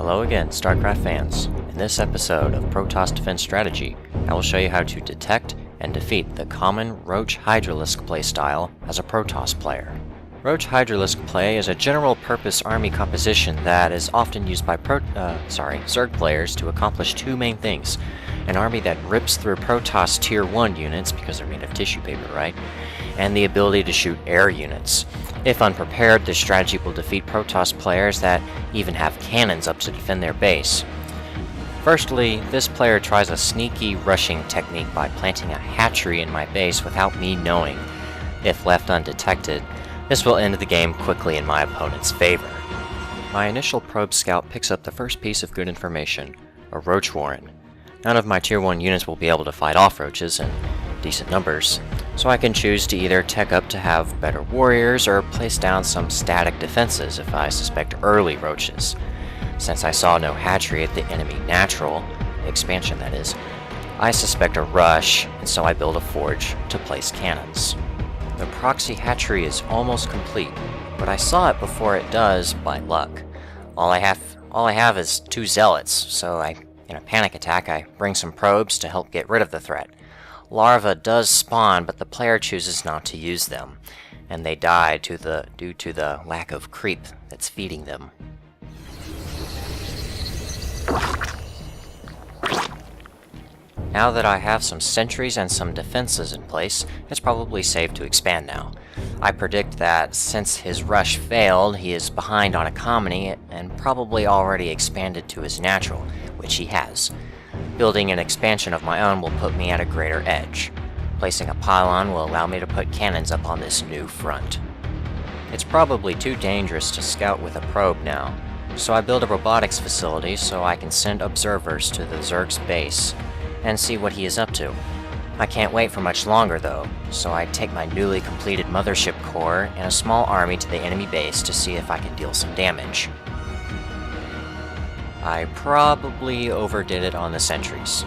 Hello again, Starcraft fans. In this episode of Protoss Defense Strategy, I will show you how to detect and defeat the common Roach Hydralisk playstyle as a Protoss player. Roach Hydralisk play is a general-purpose army composition that is often used by Zerg players to accomplish two main things. An army that rips through Protoss Tier 1 units, because they're made of tissue paper, right? And the ability to shoot air units. If unprepared, this strategy will defeat Protoss players that even have cannons up to defend their base. Firstly, this player tries a sneaky rushing technique by planting a hatchery in my base without me knowing. If left undetected, this will end the game quickly in my opponent's favor. My initial probe scout picks up the first piece of good information, a roach warren. None of my Tier 1 units will be able to fight off roaches in decent numbers, so I can choose to either tech up to have better warriors or place down some static defenses if I suspect early roaches. Since I saw no hatchery at the enemy natural, expansion that is, I suspect a rush, and so I build a forge to place cannons. The proxy hatchery is almost complete, but I saw it before it does by luck. All I have is 2 zealots, so in a panic attack I bring some probes to help get rid of the threat. Larva does spawn, but the player chooses not to use them, and they die due to the lack of creep that's feeding them. Now that I have some sentries and some defenses in place, it's probably safe to expand now. I predict that since his rush failed, he is behind on economy and probably already expanded to his natural, which he has. Building an expansion of my own will put me at a greater edge. Placing a pylon will allow me to put cannons up on this new front. It's probably too dangerous to scout with a probe now, so I build a robotics facility so I can send observers to the Zerg's base and see what he is up to. I can't wait for much longer though, so I take my newly completed mothership core and a small army to the enemy base to see if I can deal some damage. I probably overdid it on the sentries.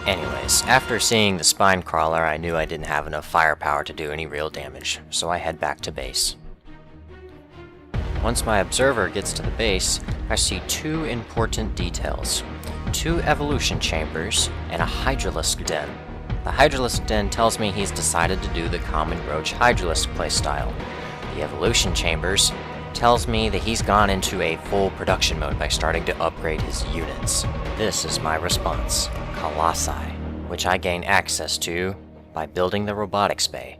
Anyways, after seeing the spine crawler, I knew I didn't have enough firepower to do any real damage, so I head back to base. Once my observer gets to the base, I see 2 important details. 2 evolution chambers, and a Hydralisk den. The Hydralisk den tells me he's decided to do the common Roach Hydralisk playstyle. The evolution chambers tells me that he's gone into a full production mode by starting to upgrade his units. This is my response, Colossi, which I gain access to by building the robotics bay.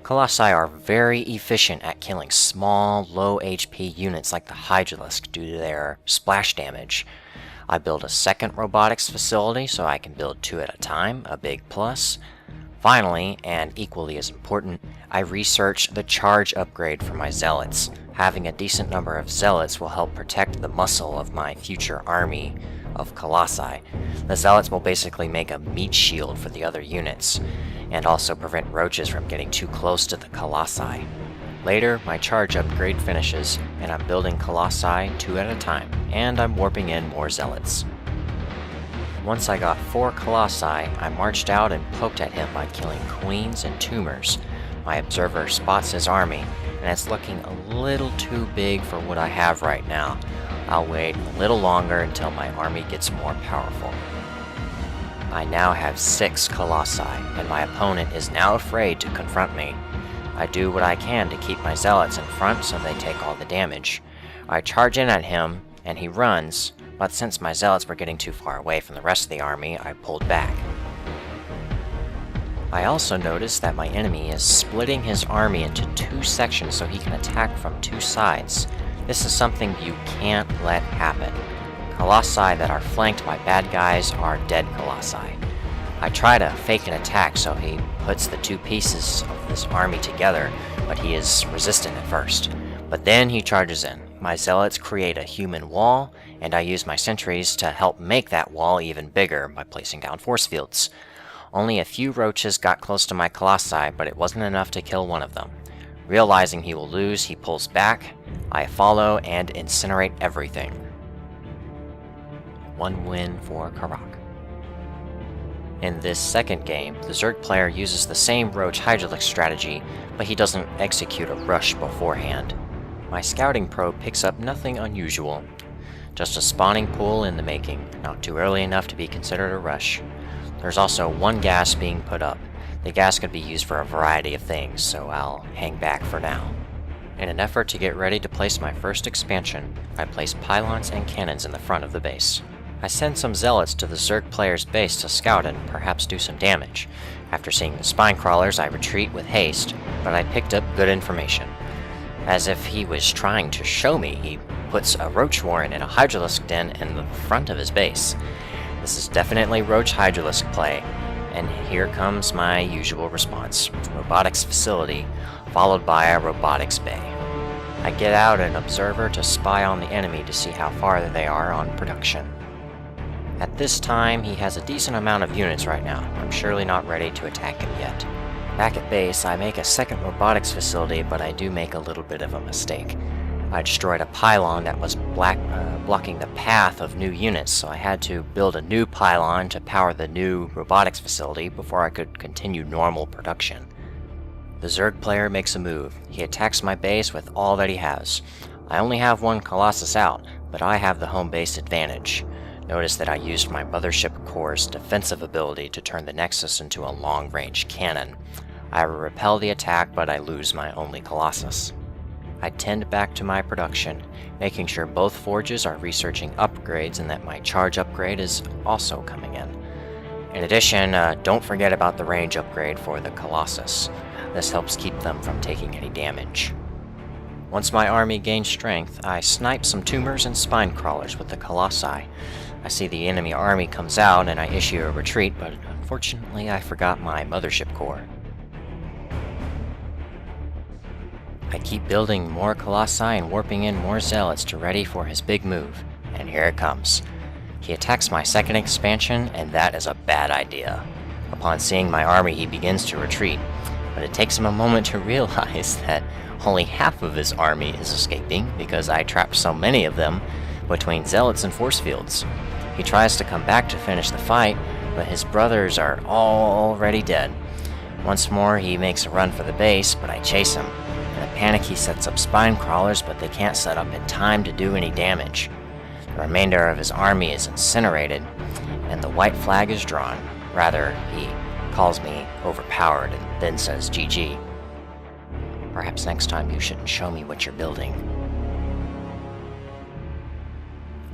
Colossi are very efficient at killing small, low HP units like the Hydralisk due to their splash damage. I build a second robotics facility so I can build 2 at a time, a big plus. Finally, and equally as important, I research the charge upgrade for my zealots. Having a decent number of zealots will help protect the muscle of my future army of Colossi. The zealots will basically make a meat shield for the other units, and also prevent roaches from getting too close to the Colossi. Later, my charge upgrade finishes, and I'm building Colossi 2 at a time, and I'm warping in more zealots. Once I got 4 Colossi, I marched out and poked at him by killing queens and tumors. My observer spots his army, and it's looking a little too big for what I have right now. I'll wait a little longer until my army gets more powerful. I now have 6 Colossi, and my opponent is now afraid to confront me. I do what I can to keep my zealots in front so they take all the damage. I charge in at him, and he runs, but since my zealots were getting too far away from the rest of the army, I pulled back. I also noticed that my enemy is splitting his army into 2 sections so he can attack from 2 sides. This is something you can't let happen. Colossi that are flanked by bad guys are dead Colossi. I try to fake an attack so he puts the 2 pieces of this army together, but he is resistant at first. But then he charges in. My zealots create a human wall, and I use my sentries to help make that wall even bigger by placing down force fields. Only a few roaches got close to my Colossi, but it wasn't enough to kill one of them. Realizing he will lose, he pulls back. I follow and incinerate everything. 1 win for Karak. In this second game, the Zerg player uses the same Roach Hydralisk strategy, but he doesn't execute a rush beforehand. My scouting probe picks up nothing unusual. Just a spawning pool in the making, not too early enough to be considered a rush. There's also one gas being put up. The gas could be used for a variety of things, so I'll hang back for now. In an effort to get ready to place my first expansion, I place pylons and cannons in the front of the base. I send some zealots to the Zerg player's base to scout and perhaps do some damage. After seeing the spine crawlers, I retreat with haste, but I picked up good information. As if he was trying to show me, he puts a roach warren in a Hydralisk den in the front of his base. This is definitely Roach Hydralisk play, and here comes my usual response. Robotics facility, followed by a robotics bay. I get out an observer to spy on the enemy to see how far they are on production. At this time, he has a decent amount of units right now. I'm surely not ready to attack him yet. Back at base, I make a second robotics facility, but I do make a little bit of a mistake. I destroyed a pylon that was blocking the path of new units, so I had to build a new pylon to power the new robotics facility before I could continue normal production. The Zerg player makes a move. He attacks my base with all that he has. I only have one Colossus out, but I have the home base advantage. Notice that I used my Mothership Core's defensive ability to turn the Nexus into a long-range cannon. I repel the attack, but I lose my only Colossus. I tend back to my production, making sure both forges are researching upgrades and that my charge upgrade is also coming in. In addition, don't forget about the range upgrade for the Colossus. This helps keep them from taking any damage. Once my army gains strength, I snipe some tumors and spine crawlers with the Colossi. I see the enemy army comes out and I issue a retreat, but unfortunately I forgot my Mothership Core. I keep building more Colossi and warping in more zealots to ready for his big move, and here it comes. He attacks my second expansion, and that is a bad idea. Upon seeing my army, he begins to retreat, but it takes him a moment to realize that only half of his army is escaping because I trapped so many of them between zealots and force fields. He tries to come back to finish the fight, but his brothers are already dead. Once more, he makes a run for the base, but I chase him. In a panic, he sets up spine crawlers, but they can't set up in time to do any damage. The remainder of his army is incinerated, and the white flag is drawn. Rather, he calls me overpowered and then says GG. Perhaps next time you shouldn't show me what you're building.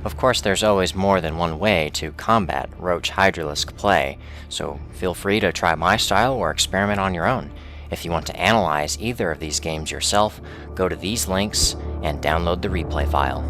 Of course, there's always more than one way to combat Roach Hydralisk play, so feel free to try my style or experiment on your own. If you want to analyze either of these games yourself, go to these links and download the replay file.